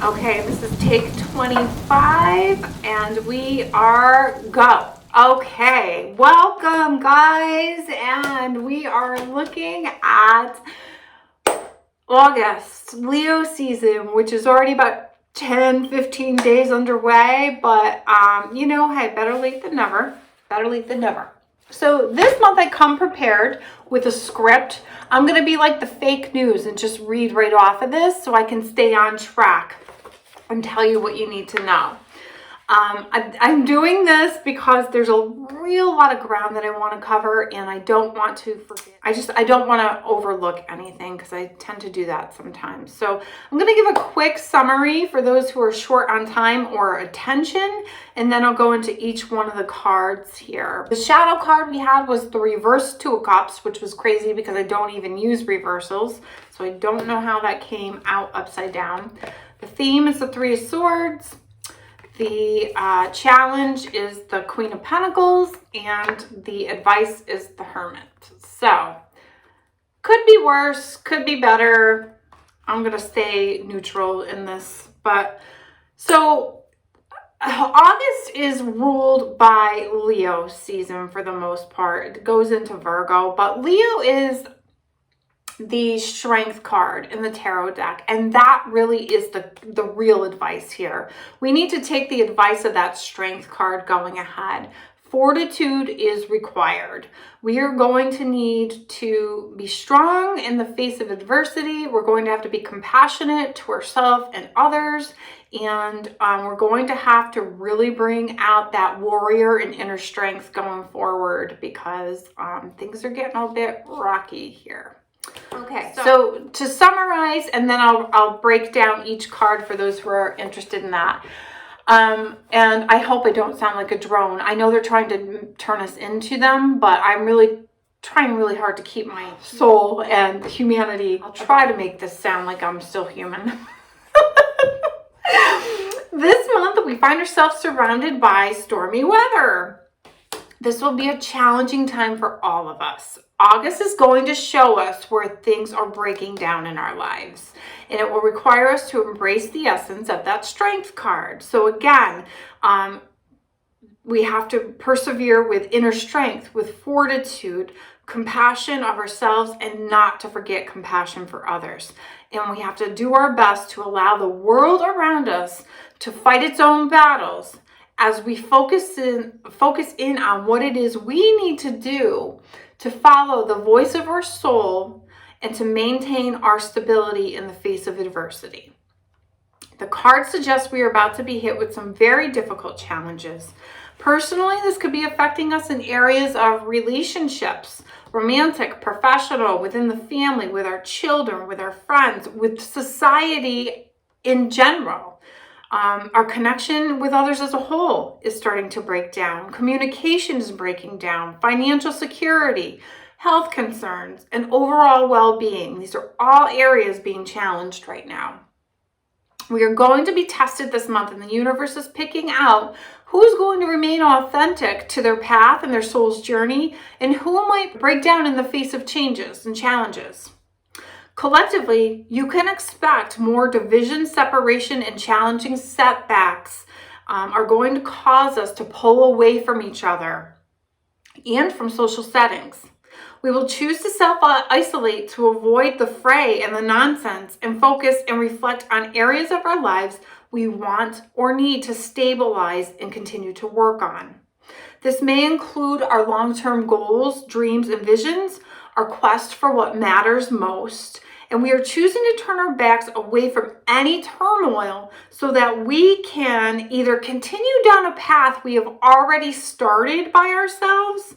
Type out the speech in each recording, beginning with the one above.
Okay, this is take 25 and we are go. Okay, welcome guys, and we are looking at August, Leo season, which is already about 10-15 days underway, but hey, better late than never. Better late than never. So this month I come prepared with a script. I'm going to be like the fake news and just read right off of this so I can stay on track and tell you what you need to know. I'm doing this because there's a real lot of ground that I want to cover, and I don't want to forget. I don't want to overlook anything because I tend to do that sometimes. So I'm going to give a quick summary for those who are short on time or attention, and then I'll go into each one of the cards here. The shadow card we had was the reverse Two of Cups, which was crazy because I don't even use reversals, so I don't know how that came out upside down. The theme is the Three of Swords. The challenge is the Queen of Pentacles, and the advice is the Hermit. So, could be worse, could be better. I'm going to stay neutral in this. But, so, August is ruled by Leo season for the most part. It goes into Virgo, but Leo is the strength card in the tarot deck, and that really is the real advice here. We need to take the advice of that strength card going ahead. Fortitude is required. We are going to need to be strong in the face of adversity. We're going to have to be compassionate to ourselves and others, and we're going to have to really bring out that warrior and inner strength going forward because things are getting a bit rocky here. Okay, so to summarize, and then I'll break down each card for those who are interested in that. And I hope I don't sound like a drone. I know they're trying to turn us into them, but I'm really trying really hard to keep my soul and humanity. I'll try to make this sound like I'm still human. This month, we find ourselves surrounded by stormy weather. This will be a challenging time for all of us. August is going to show us where things are breaking down in our lives, and it will require us to embrace the essence of that strength card. So again, we have to persevere with inner strength, with fortitude, compassion of ourselves, and not to forget compassion for others. And we have to do our best to allow the world around us to fight its own battles as we focus in on what it is we need to do to follow the voice of our soul and to maintain our stability in the face of adversity. The card suggests we are about to be hit with some very difficult challenges. Personally, this could be affecting us in areas of relationships, romantic, professional, within the family, with our children, with our friends, with society in general. Our connection with others as a whole is starting to break down. Communication is breaking down. Financial security, health concerns, and overall well-being. These are all areas being challenged right now. We are going to be tested this month, and the universe is picking out who's going to remain authentic to their path and their soul's journey, and who might break down in the face of changes and challenges. Collectively, you can expect more division, separation, and challenging setbacks are going to cause us to pull away from each other and from social settings. We will choose to self-isolate to avoid the fray and the nonsense and focus and reflect on areas of our lives we want or need to stabilize and continue to work on. This may include our long-term goals, dreams, and visions, our quest for what matters most, and we are choosing to turn our backs away from any turmoil so that we can either continue down a path we have already started by ourselves,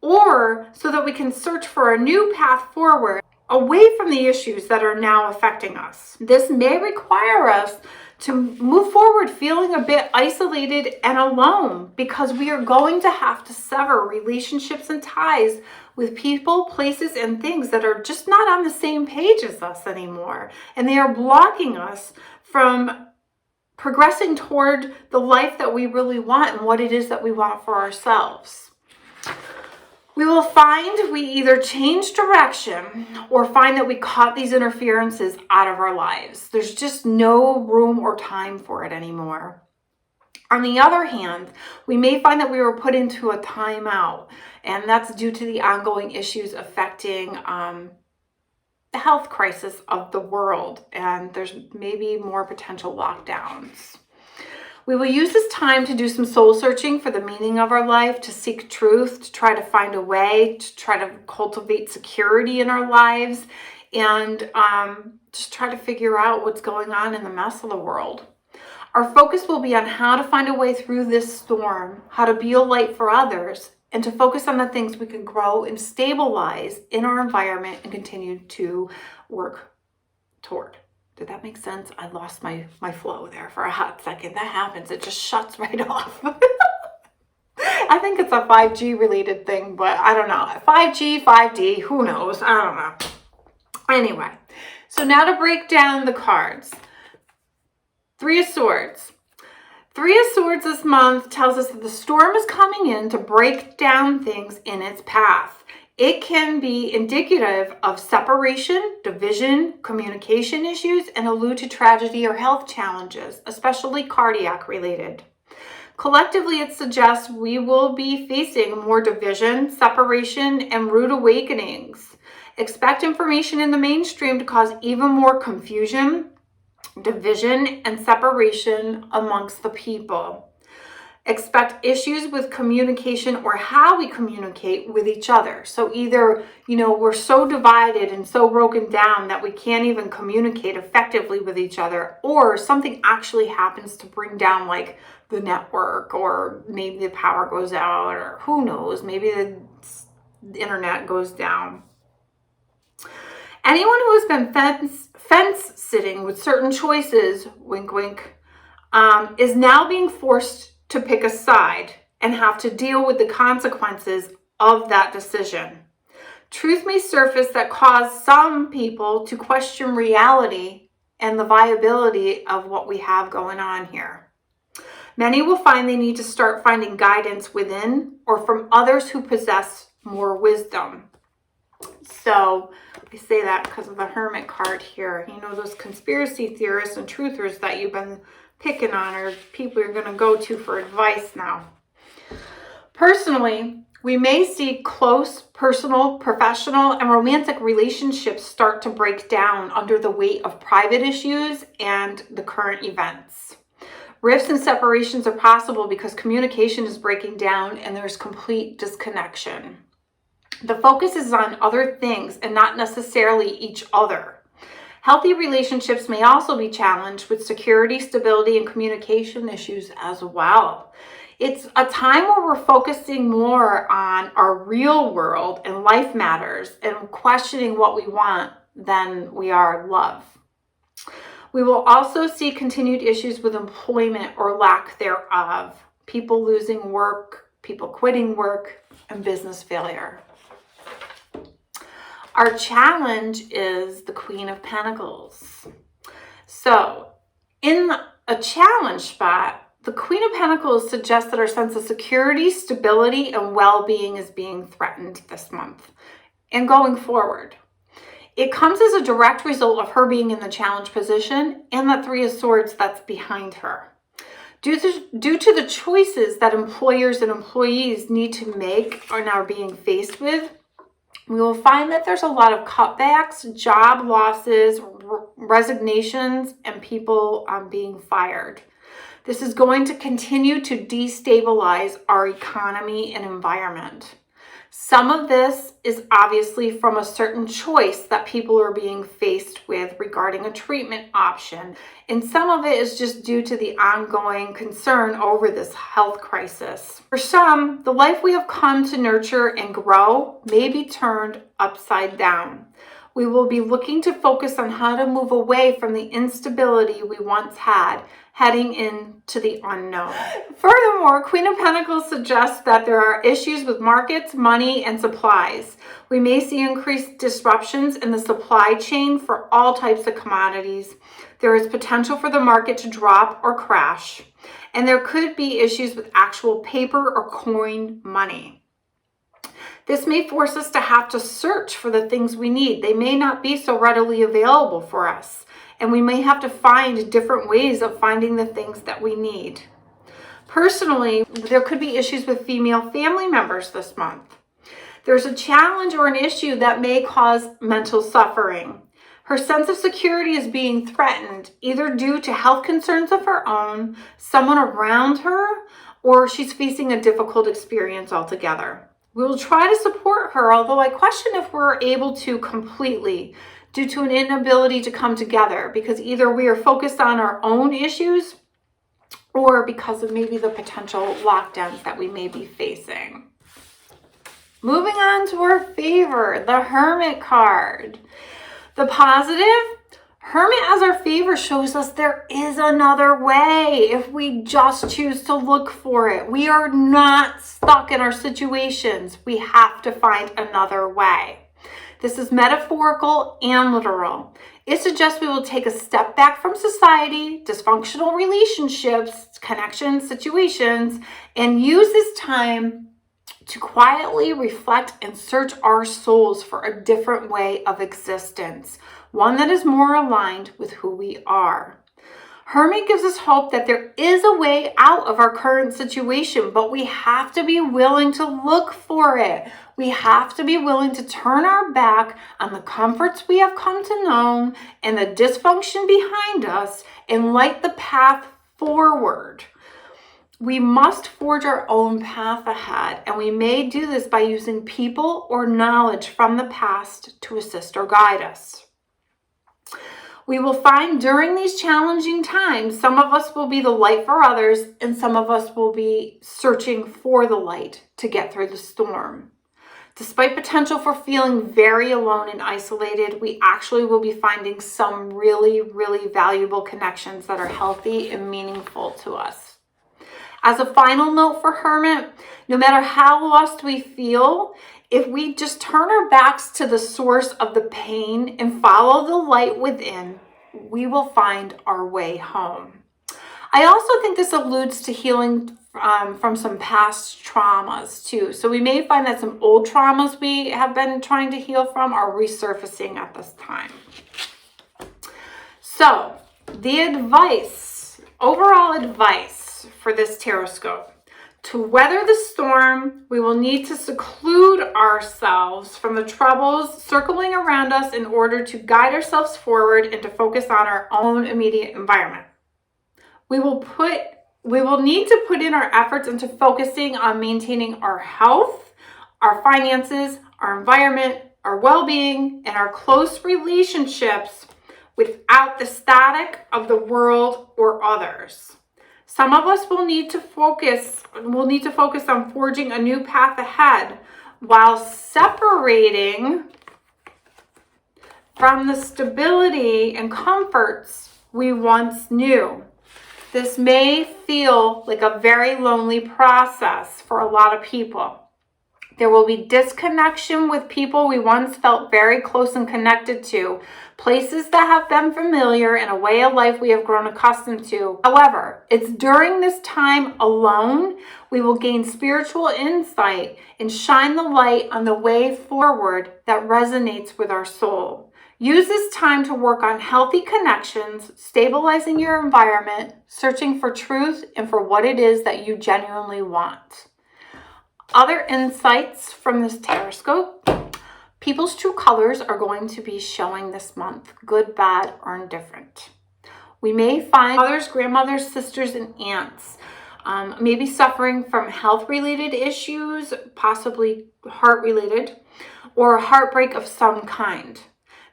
or so that we can search for a new path forward away from the issues that are now affecting us. This may require us to move forward feeling a bit isolated and alone because we are going to have to sever relationships and ties with people, places, and things that are just not on the same page as us anymore. And they are blocking us from progressing toward the life that we really want and what it is that we want for ourselves. We will find we either change direction or find that we caught these interferences out of our lives. There's just no room or time for it anymore. On the other hand, we may find that we were put into a timeout, and that's due to the ongoing issues affecting the health crisis of the world, and there's maybe more potential lockdowns. We will use this time to do some soul searching for the meaning of our life, to seek truth, to try to find a way, to try to cultivate security in our lives, and just try to figure out what's going on in the mess of the world. Our focus will be on how to find a way through this storm, how to be a light for others, and to focus on the things we can grow and stabilize in our environment and continue to work toward. Did that make sense? I lost my flow there for a hot second. That happens. It just shuts right off. I think it's a 5G related thing, but I don't know. 5G, 5D, who knows? I don't know. Anyway, so now to break down the cards. Three of Swords. Three of Swords this month tells us that the storm is coming in to break down things in its path. It can be indicative of separation, division, communication issues, and allude to tragedy or health challenges, especially cardiac related. Collectively, it suggests we will be facing more division, separation, and rude awakenings. Expect information in the mainstream to cause even more confusion, division, and separation amongst the people. Expect issues with communication or how we communicate with each other. So either, we're so divided and so broken down that we can't even communicate effectively with each other, or something actually happens to bring down like the network, or maybe the power goes out, or who knows, maybe the internet goes down. Anyone who has been fence sitting with certain choices, wink, wink, is now being forced to pick a side and have to deal with the consequences of that decision. Truth may surface that cause some people to question reality and the viability of what we have going on here. Many will find they need to start finding guidance within or from others who possess more wisdom. So I say that because of the Hermit card here. Those conspiracy theorists and truthers that you've been picking on are people you're going to go to for advice now. Personally, we may see close, personal, professional, and romantic relationships start to break down under the weight of private issues and the current events. Rifts and separations are possible because communication is breaking down and there's complete disconnection. The focus is on other things and not necessarily each other. Healthy relationships may also be challenged with security, stability, and communication issues as well. It's a time where we're focusing more on our real world and life matters and questioning what we want than we are love. We will also see continued issues with employment or lack thereof, people losing work, people quitting work, and business failure. Our challenge is the Queen of Pentacles. So in a challenge spot, the Queen of Pentacles suggests that our sense of security, stability, and well-being is being threatened this month and going forward. It comes as a direct result of her being in the challenge position and the Three of Swords that's behind her. Due to the choices that employers and employees need to make and are being faced with, we will find that there's a lot of cutbacks, job losses, resignations, and people being fired. This is going to continue to destabilize our economy and environment. Some of this is obviously from a certain choice that people are being faced with regarding a treatment option. And some of it is just due to the ongoing concern over this health crisis. For some, the life we have come to nurture and grow may be turned upside down. We will be looking to focus on how to move away from the instability we once had, heading into the unknown. Furthermore, Queen of Pentacles suggests that there are issues with markets, money, and supplies. We may see increased disruptions in the supply chain for all types of commodities. There is potential for the market to drop or crash, and there could be issues with actual paper or coin money. This may force us to have to search for the things we need. They may not be so readily available for us, and we may have to find different ways of finding the things that we need. Personally, there could be issues with female family members this month. There's a challenge or an issue that may cause mental suffering. Her sense of security is being threatened, either due to health concerns of her own, someone around her, or she's facing a difficult experience altogether. We will try to support her, although I question if we're able to completely, due to an inability to come together, because either we are focused on our own issues or because of maybe the potential lockdowns that we may be facing. Moving on to our favor, the Hermit card. The positive, Hermit as our favor shows us there is another way if we just choose to look for it. We are not stuck in our situations. We have to find another way. This is metaphorical and literal. It suggests we will take a step back from society, dysfunctional relationships, connections, situations, and use this time to quietly reflect and search our souls for a different way of existence, one that is more aligned with who we are. Hermit gives us hope that there is a way out of our current situation, but we have to be willing to look for it. We have to be willing to turn our back on the comforts we have come to know and the dysfunction behind us and light the path forward. We must forge our own path ahead, and we may do this by using people or knowledge from the past to assist or guide us. We will find during these challenging times, some of us will be the light for others, and some of us will be searching for the light to get through the storm. Despite potential for feeling very alone and isolated, we actually will be finding some really, really valuable connections that are healthy and meaningful to us. As a final note for Hermit, no matter how lost we feel, if we just turn our backs to the source of the pain and follow the light within, we will find our way home. I also think this alludes to healing from some past traumas too. So we may find that some old traumas we have been trying to heal from are resurfacing at this time. So the advice, overall advice for this tarot scope. To weather the storm, we will need to seclude ourselves from the troubles circling around us in order to guide ourselves forward and to focus on our own immediate environment. We will need to put in our efforts into focusing on maintaining our health, our finances, our environment, our well-being, and our close relationships without the static of the world or others. Some of us will need to focus on forging a new path ahead while separating from the stability and comforts we once knew. This may feel like a very lonely process for a lot of people. There will be disconnection with people we once felt very close and connected to, places that have been familiar, and a way of life we have grown accustomed to. However, it's during this time alone we will gain spiritual insight and shine the light on the way forward that resonates with our soul. Use this time to work on healthy connections, stabilizing your environment, searching for truth and for what it is that you genuinely want. Other insights from this tarot scope. People's true colors are going to be showing this month, good, bad, or indifferent. We may find mothers, grandmothers, sisters, and aunts maybe suffering from health-related issues, possibly heart-related, or a heartbreak of some kind.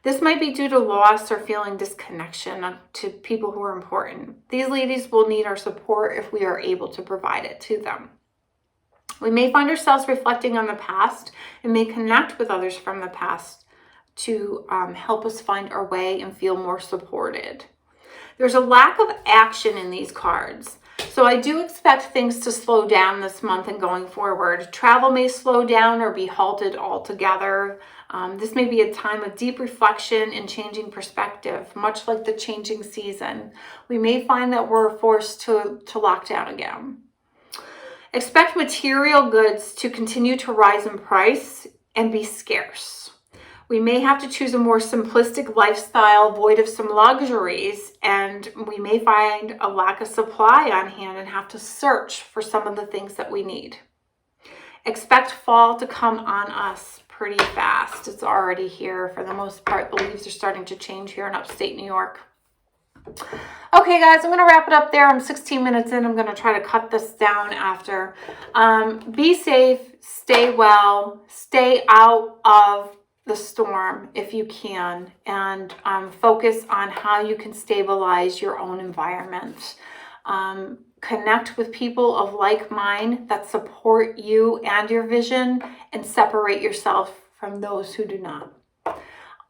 This might be due to loss or feeling disconnection to people who are important. These ladies will need our support if we are able to provide it to them. We may find ourselves reflecting on the past and may connect with others from the past to help us find our way and feel more supported. There's a lack of action in these cards. So I do expect things to slow down this month and going forward. Travel may slow down or be halted altogether. This may be a time of deep reflection and changing perspective, much like the changing season. We may find that we're forced to lock down again. Expect material goods to continue to rise in price and be scarce. We may have to choose a more simplistic lifestyle, void of some luxuries, and we may find a lack of supply on hand and have to search for some of the things that we need. Expect fall to come on us pretty fast. It's already here. For the most part, the leaves are starting to change here in upstate New York. Okay, guys, I'm going to wrap it up there. I'm 16 minutes in. I'm going to try to cut this down after. Be safe, stay well, stay out of the storm if you can, and focus on how you can stabilize your own environment. Connect with people of like mind that support you and your vision, and separate yourself from those who do not.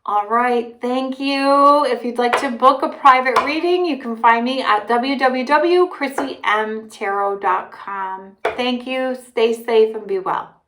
All right, thank you. If you'd like to book a private reading, you can find me at www.chrissymtarot.com. Thank you. Stay safe and be well.